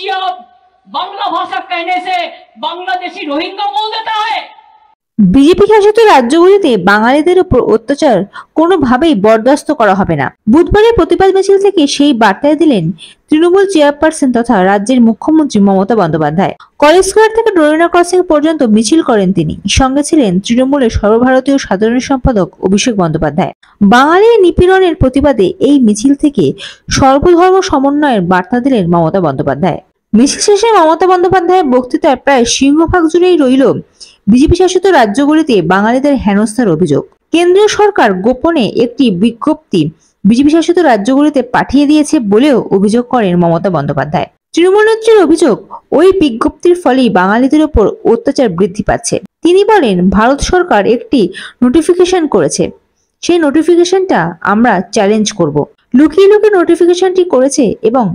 मर्जिया बांग्ला भाषा कहने से बांग्लादेशी रोहिंग्या बोल देता है। বিজেপি শাসিত রাজ্যগুলিতে বাঙালিদের উপর অত্যাচার কোনোভাবেই বরদাস্ত করা হবে না। বুধবারের প্রতিবাদ মিছিল থেকে সেই বার্তায় দিলেন তৃণমূল চেয়ারপারসন তথা রাজ্যের মুখ্যমন্ত্রী মমতা বন্দ্যোপাধ্যায়। কলেজ স্কোয়ার থেকে ডোরিনা ক্রসিং পর্যন্ত মিছিল করেন তিনি। সঙ্গে ছিলেন তৃণমূলের সর্বভারতীয় সাধারণ সম্পাদক অভিষেক বন্দ্যোপাধ্যায়। বাঙালির নিপীড়নের প্রতিবাদে এই মিছিল থেকে সর্বধর্ম সমন্বয়ের বার্তা দিলেন মমতা বন্দ্যোপাধ্যায়। মিছিল শেষে মমতা বন্দ্যোপাধ্যায়ের বক্তৃতার প্রায় সিংহভাগ জুড়েই রইল বিজেপি শাসিত রাজ্যগুলিতে বাঙালিদের হেনস্থার অভিযোগ। কেন্দ্রীয় সরকার গোপনে একটি বিজ্ঞপ্তি বিজেপি শাসিত রাজ্যগুলিতে পাঠিয়ে দিয়েছে বলেও অভিযোগ করেন মমতা বন্দ্যোপাধ্যায়। তৃণমূল নেত্রীর অভিযোগ, ওই বিজ্ঞপ্তির ফলেই বাঙালিদের উপর অত্যাচার বৃদ্ধি পাচ্ছে। তিনি বলেন, ভারত সরকার একটি নোটিফিকেশন করেছে, সেই নোটিফিকেশনটা আমরা চ্যালেঞ্জ করব। লুকিয়ে লুকিয়ে নোটিফিকেশনটি করেছে এবং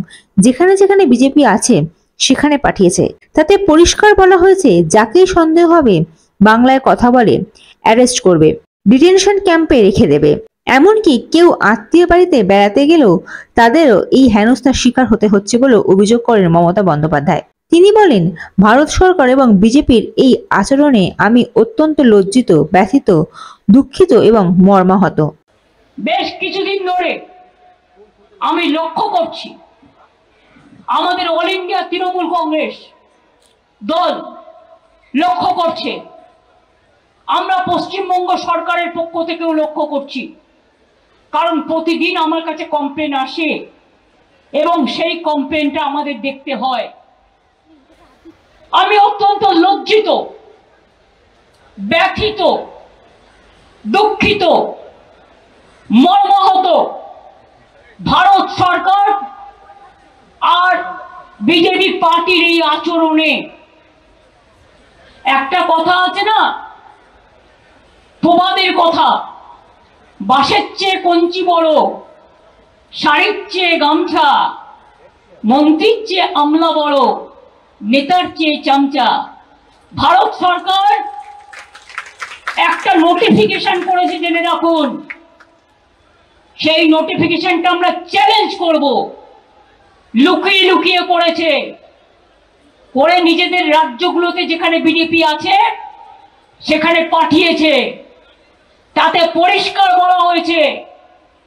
যেখানে যেখানে বিজেপি আছে সেখানে পাঠিয়েছে। তাতে পরিষ্কার বলা হয়েছে, যাকেই সন্দেহ হবে বাংলায় কথা বলে অ্যারেস্ট করবে, ডিটেনশন ক্যাম্পে রেখে দেবে। এমনকি কেউ আত্মীয় বাড়িতে বেড়াতে গেলেও তাদেরও এই হেনস্থার শিকার হতে হচ্ছে বলে অভিযোগ করেন মমতা বন্দ্যোপাধ্যায়। তিনি বলেন, ভারত সরকার এবং বিজেপির এই আচরণে আমি অত্যন্ত লজ্জিত, ব্যথিত, দুঃখিত এবং মর্মাহত। বেশ কিছুদিন ধরে আমি লক্ষ্য করছি আমাদের অল ইন্ডিয়া তৃণমূল কংগ্রেস দল লক্ষ্য করছে, আমরা পশ্চিমবঙ্গ সরকারের পক্ষ থেকেও লক্ষ্য করছি। কারণ প্রতিদিন আমার কাছে কমপ্লেন আসে এবং সেই কমপ্লেনটা আমাদের দেখতে হয়। আমি অত্যন্ত লজ্জিত, ব্যথিত, দুঃখিত, মর্মাহত ভারত সরকার আর বিজেপি পার্টির এই আচরণে। একটা কথা আছে না, প্রবাদের কথা, বাঁশের চেয়ে কঞ্চি বড়, শাড়ির চেয়ে গামছা, মন্ত্রীর চেয়ে আমলা বড়, নেতার চেয়ে চামচা। ভারত সরকার একটা নোটিফিকেশন করেছে, জেনে রাখুন। সেই নোটিফিকেশনটা আমরা চ্যালেঞ্জ করব। লুকিয়ে লুকিয়ে করেছে, করে নিজেদের রাজ্যগুলোতে যেখানে বিজেপি আছে সেখানে পাঠিয়েছে। তাতে পরিষ্কার বলা হয়েছে,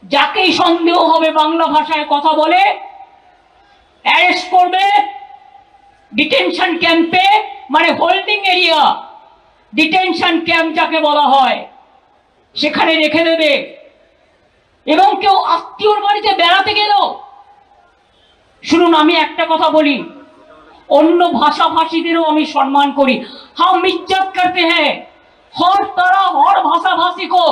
যাকেই সন্দেহ হবে বাংলা ভাষায় কথা বলে অ্যারেস্ট করবে, ডিটেনশন ক্যাম্পে, মানে হোল্ডিং এরিয়া, ডিটেনশন ক্যাম্প যাকে বলা হয়, সেখানে রেখে দেবে। এবং কেউ আত্মীয়র বাড়িতে বেড়াতে গেল, শুনুন আমি একটা কথা বলি, অন্য ভাষাভাষীদেরও আমি সম্মান করি। हम इज्जत करते हैं हर तरह और भाषा भाषी को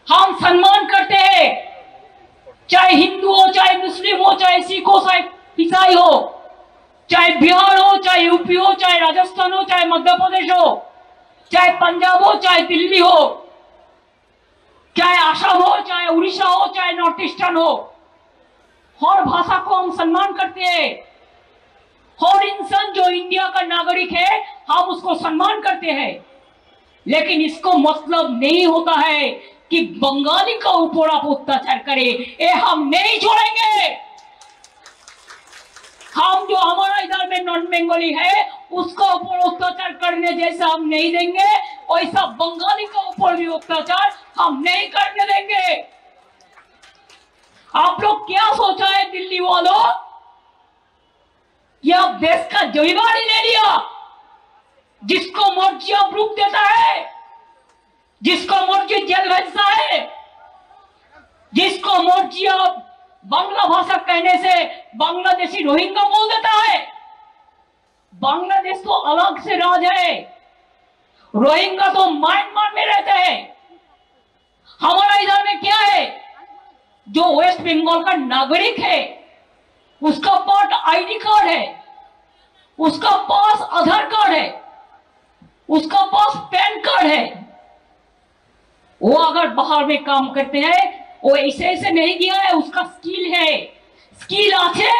हम सम्मान करते हैं, चाहे हिंदू हो, चाहे मुस्लिम हो, चाहे सिख हो, चाहे ईसाई हो, चाहे बिहार हो, चाहे यूपी हो, चाहे राजस्थान हो, चाहे मध्य प्रदेश हो, चाहे पंजाब हो, चाहे दिल्ली हो, चाहे आसाम हो, चाहे उड़ीसा हो, चाहे नॉर्थ ईस्टर्न हो, हर भाषा को हम सम्मान करते हैं। हर इंसान जो इंडिया का नागरिक है हम उसको सम्मान करते हैं। लेकिन इसको मतलब नहीं होता है कि बंगाली का ऊपर आप अत्याचार करें, ये हम नहीं छोड़ेंगे। हम जो हमारा इधर में नॉन बंगाली है उसका ऊपर अत्याचार करने जैसा हम नहीं देंगे, वैसा बंगाली का ऊपर भी अत्याचार हम नहीं करने देंगे। आप लोग क्या सोचा है दिल्ली वालों, कि आप देश का जमींदारी ले लिया, जिसको मर्जी आप रुक देता है, जिसको मर्जी जेल भेजता है, जिसको मर्जी आप बांग्ला भाषा कहने से बांग्लादेशी रोहिंग्या बोल देता है। बांग्लादेश तो अलग से राज है, रोहिंग्या तो म्यांमार में रहते हैं। हमारा इधर में क्या है, जो वेस्ट बंगाल का नागरिक है उसका पास आईडी कार्ड है, उसका पास आधार कार्ड है, उसका पास पैन कार्ड है। वो अगर बाहर में काम करते हैं वो ऐसे ऐसे नहीं किया है, उसका स्किल है, स्किल আছে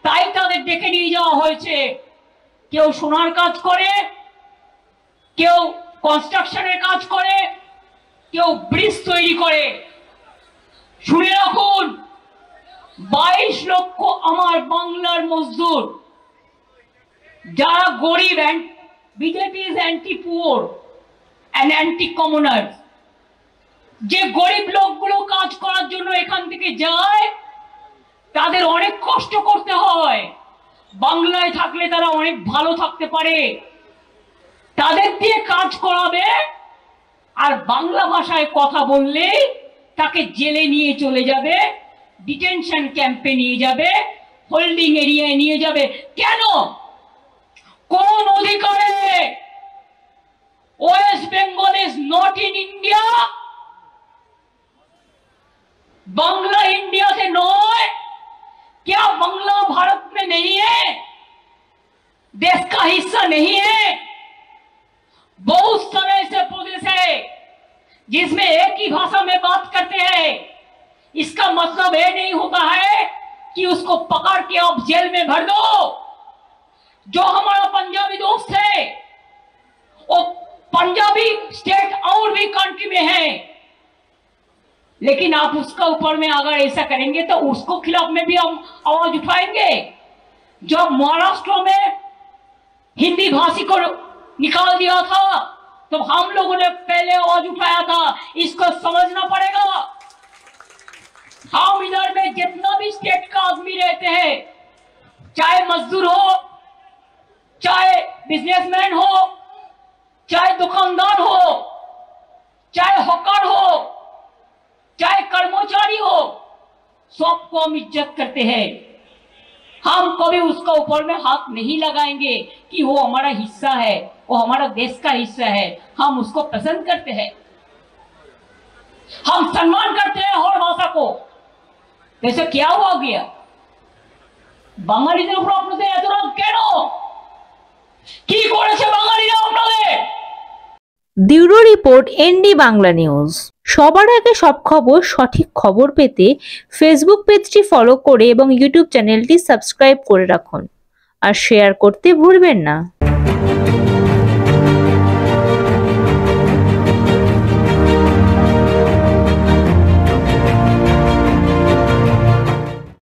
তাই তাদের ডেকে নিয়ে যাওয়া হয়েছে। কেউ সোনার কাজ করে, কেউ কনস্ট্রাকশনের কাজ করে, কেউ ব্রিজ তৈরি করে। শুনে রাখুন, 22 লক্ষ আমার বাংলার মজদুর যারা গরিব, BJP is anti poor and anti কমনার। যে গরিব লোকগুলো কাজ করার জন্য এখান থেকে যায়, তাদের অনেক কষ্ট করতে হয়। বাংলায় থাকলে তারা অনেক ভালো থাকতে পারে, তাদের দিয়ে কাজ করাবে, আর বাংলা ভাষায় কথা বললে তাকে জেলে নিয়ে চলে যাবে, ডিটেনশন ক্যাম্পে নিয়ে যাবে, হোল্ডিং এরিয়ায় নিয়ে যাবে। কেন? কোন অধিকারে? West Bengal is not in India, Bangla India से नॉय। क्या बांग्ला भारत में नहीं है? देश का हिस्सा नहीं है? बहुत सारे ऐसे प्रदेश है जिसमें एक ही भाषा में बात करते हैं। इसका मतलब ये नहीं होता है कि उसको पकड़ के आप जेल में भर दो। जो हमारा पंजाबी दोस्त है, वो पंजाबी स्टेट और भी कंट्री में है, लेकिन आप उसका ऊपर में अगर ऐसा करेंगे तो उसको खिलाफ में भी हम आवाज उठाएंगे। जब महाराष्ट्र में हिंदी भाषी को निकाल दिया था तो हम लोगों ने पहले आवाज उठाया था। इसको समझना पड़ेगा। हम इधर में जितना भी स्टेट का आदमी रहते हैं, चाहे मजदूर हो, चाहे बिजनेसमैन हो, चाहे दुकानदार हो, चाहे हॉकर हो, चाहे कर्मचारी हो, सबको हम इज्जत करते हैं। हम कभी उसका ऊपर में हाथ नहीं लगाएंगे कि वो हमारा हिस्सा है, वो हमारा देश का हिस्सा है। हम उसको पसंद करते हैं, हम सम्मान करते हैं हर भाषा को। जैसे क्या हुआ गया বাঙালিদের উপর আপনাদের এত রাগ কেন? কি করেছে বাঙালিরা আপনাদের? Bureau report ND Bangla news. সবার আগে সব খবর, সঠিক খবর পেতে ফেসবুক পেজটি ফলো করে এবং ইউটিউব চ্যানেলটি সাবস্ক্রাইব করে রাখুন আর শেয়ার করতে ভুলবেন না।